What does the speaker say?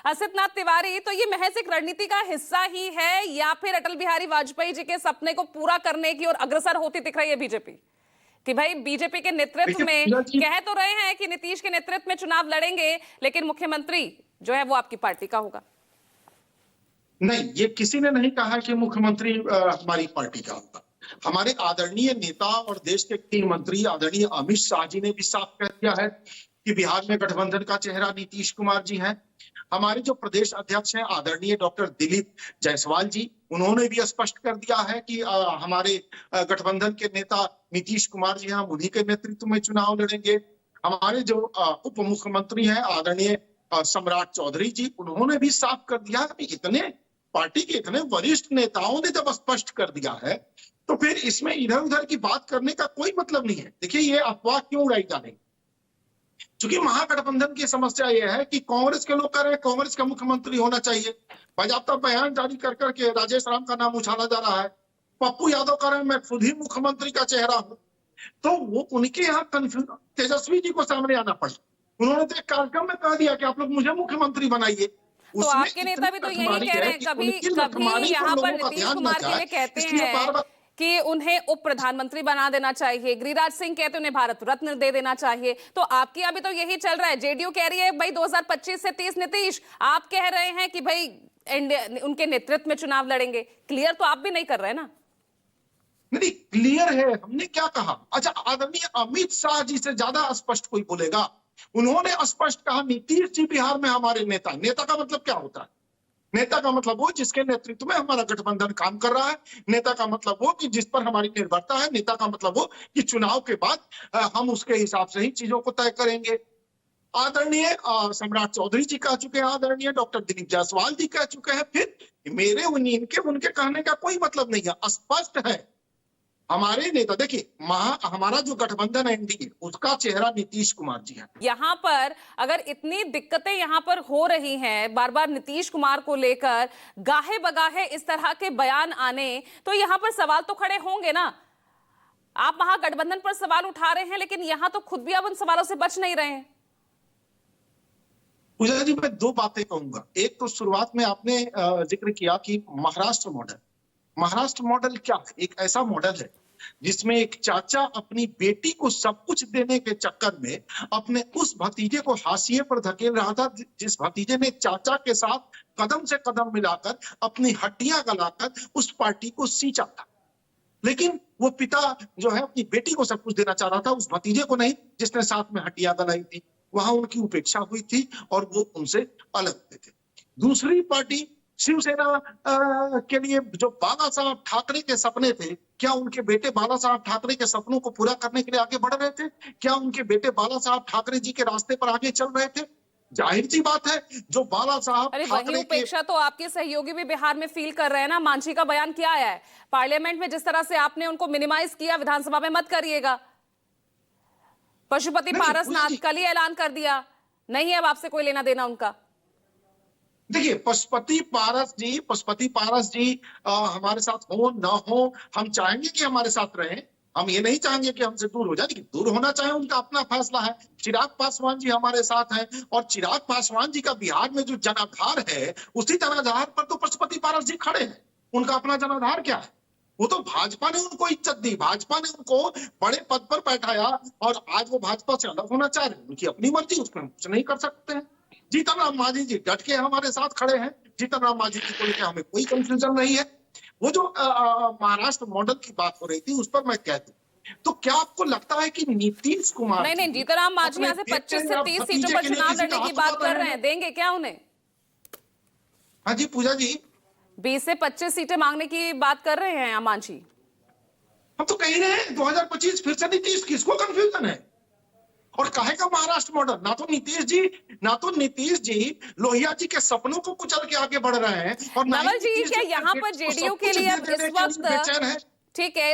असित नाथ तिवारी, तो ये महज एक रणनीति का हिस्सा ही है या फिर अटल बिहारी वाजपेयी जी के सपने को पूरा करने की ओर अग्रसर होती दिख रही है बीजेपी? कि भाई बीजेपी के नेतृत्व में कह तो रहे हैं कि नीतीश के नेतृत्व में चुनाव लड़ेंगे, लेकिन मुख्यमंत्री जो है वो आपकी पार्टी का होगा। नहीं, ये किसी ने नहीं कहा कि मुख्यमंत्री हमारी पार्टी का होगा। हमारे आदरणीय नेता और देश के गृह मंत्री आदरणीय अमित शाह जी ने भी साफ कह दिया है कि बिहार में गठबंधन का चेहरा नीतीश कुमार जी हैं। हमारे जो प्रदेश अध्यक्ष हैं आदरणीय डॉक्टर दिलीप जायसवाल जी, उन्होंने भी स्पष्ट कर दिया है कि हमारे गठबंधन के नेता नीतीश कुमार जी हैं, उन्हीं के नेतृत्व में चुनाव लड़ेंगे। हमारे जो उप मुख्यमंत्री हैं आदरणीय सम्राट चौधरी जी, उन्होंने भी साफ कर दिया कि इतने पार्टी के इतने वरिष्ठ नेताओं ने जब स्पष्ट कर दिया है तो फिर इसमें इधर उधर की बात करने का कोई मतलब नहीं है। देखिए, ये अफवाह क्यों उड़ाई जा रही, क्योंकि महागठबंधन की समस्या यह है कि कांग्रेस के लोग कह रहे हैं कांग्रेस का मुख्यमंत्री होना चाहिए, बाकायदा बयान जारी कर करके राजेश राम का नाम उछाला जा रहा है। पप्पू यादव कह रहे हैं मैं खुद ही मुख्यमंत्री का चेहरा हूं। तो वो उनके यहाँ कंफ्यूज, तेजस्वी जी को सामने आना पड़ा। उन्होंने तो एक कार्यक्रम में कह दिया कि आप लोग मुझे मुख्यमंत्री बनाइए। तो आपके नेता भी तो यही कह रहे हैं, कभी कभी यहाँ पर नीतीश कुमार के लिए कहते हैं कि उन्हें उप प्रधानमंत्री बना देना चाहिए, गिरिराज सिंह कहते हैं उन्हें भारत रत्न दे देना चाहिए। तो आपके यहाँ भी तो यही चल रहा है। जेडीयू कह रही है भाई 2025 से 30 नीतीश, आप कह रहे हैं कि भाई उनके नेतृत्व में चुनाव लड़ेंगे। क्लियर तो आप भी नहीं कर रहे ना। नहीं, क्लियर है। हमने क्या कहा? अच्छा, आदरणीय अमित शाह जी से ज्यादा स्पष्ट कोई बोलेगा? उन्होंने स्पष्ट कहा नीतीश जी बिहार में हमारे नेता। नेता का मतलब क्या होता है? नेता का मतलब वो जिसके नेतृत्व में हमारा गठबंधन काम कर रहा है। नेता का मतलब वो कि जिस पर हमारी निर्भरता है। नेता का मतलब वो कि चुनाव के बाद हम उसके हिसाब से ही चीजों को तय करेंगे। आदरणीय सम्राट चौधरी जी कह चुके हैं, आदरणीय डॉक्टर दिलीप जायसवाल जी कह चुके हैं। फिर मेरे उनके कहने का कोई मतलब नहीं है, स्पष्ट है। हमारे नेता देखिए, हमारा जो गठबंधन है एनडीए, उसका चेहरा नीतीश कुमार जी है। यहाँ पर अगर इतनी दिक्कतें यहाँ पर हो रही हैं बार बार नीतीश कुमार को लेकर, गाहे बगाहे इस तरह के बयान आने, तो यहाँ पर सवाल तो खड़े होंगे ना। आप महागठबंधन पर सवाल उठा रहे हैं, लेकिन यहाँ तो खुद भी अब उन सवालों से बच नहीं रहे हैं। पूजा जी, मैं दो बातें कहूंगा। एक तो शुरुआत में आपने जिक्र किया कि महाराष्ट्र मॉडल। महाराष्ट्र मॉडल क्या है? एक ऐसा मॉडल है जिसमें एक चाचा अपनी बेटी को सब कुछ देने के चक्कर में अपने उस भतीजे को हाशिए पर धकेल रहा था, जिस भतीजे ने चाचा के साथ कदम से कदम मिलाकर अपनी हड्डियां गलाकर उस पार्टी को सींचा था। लेकिन वो पिता जो है अपनी बेटी को सब कुछ देना चाह रहा था, उस भतीजे को नहीं जिसने साथ में हड्डियां गलाई थी। वहां उनकी उपेक्षा हुई थी और वो उनसे अलग हुए थे। दूसरी पार्टी शिवसेना के लिए जो बाला साहब ठाकरे के सपने थे, क्या उनके बेटे बाला साहब ठाकरे के सपनों को पूरा करने के लिए आगे बढ़ रहे थे? क्या उनके बेटे बाला साहब ठाकरे जी के रास्ते पर आगे चल रहे थे? जाहिर सी बात है, जो बाला साहब ठाकरे की उपेक्षा तो आपके सहयोगी भी बिहार में फील कर रहे हैं ना। मांझी का बयान क्या आया है पार्लियामेंट में? जिस तरह से आपने उनको मिनिमाइज किया, विधानसभा में मत करिएगा। पशुपति पारस नाथ कल ही ऐलान कर दिया, नहीं है अब आपसे कोई लेना देना उनका। देखिए, पशुपति पारस जी हमारे साथ हो ना हो, हम चाहेंगे कि हमारे साथ रहें। हम ये नहीं चाहेंगे कि हमसे दूर हो जाए, लेकिन दूर होना चाहे उनका अपना फैसला है। चिराग पासवान जी हमारे साथ हैं और चिराग पासवान जी का बिहार में जो जनाधार है, उसी जनाधार पर तो पशुपति पारस जी खड़े हैं। उनका अपना जनाधार क्या है? वो तो भाजपा ने उनको इज्जत दी, भाजपा ने उनको बड़े पद पर बैठाया और आज वो भाजपा से अलग होना चाह रहे हैं। उनकी अपनी मर्जी, उसमें कुछ नहीं कर सकते हैं। जीतन राम मांझी जी डट के हमारे साथ खड़े हैं। जीतन राम मांझी जी को लेकर हमें कोई कंफ्यूजन नहीं है। वो जो महाराष्ट्र मॉडल की बात हो रही थी, उस पर मैं कहती हूँ, तो क्या आपको लगता है कि नीतीश कुमार नहीं, जीतन राम मांझी यहाँ से 25 से 30 सीटों पर चुनाव लड़ने की बात कर रहे हैं, देंगे क्या उन्हें? हाँ जी पूजा जी, 20 से 25 सीटें मांगने की बात कर रहे हैं मांझी। हम तो कह रहे हैं 2025 फिर से नीतीश, किसको कंफ्यूजन है? और काहे का महाराष्ट्र मॉडल? ना तो नीतीश जी लोहिया जी के सपनों को कुचल के आगे बढ़ रहे हैं और नवल जी, क्या यहाँ पर जेडीयू के लिए अब इस वक्त ठीक है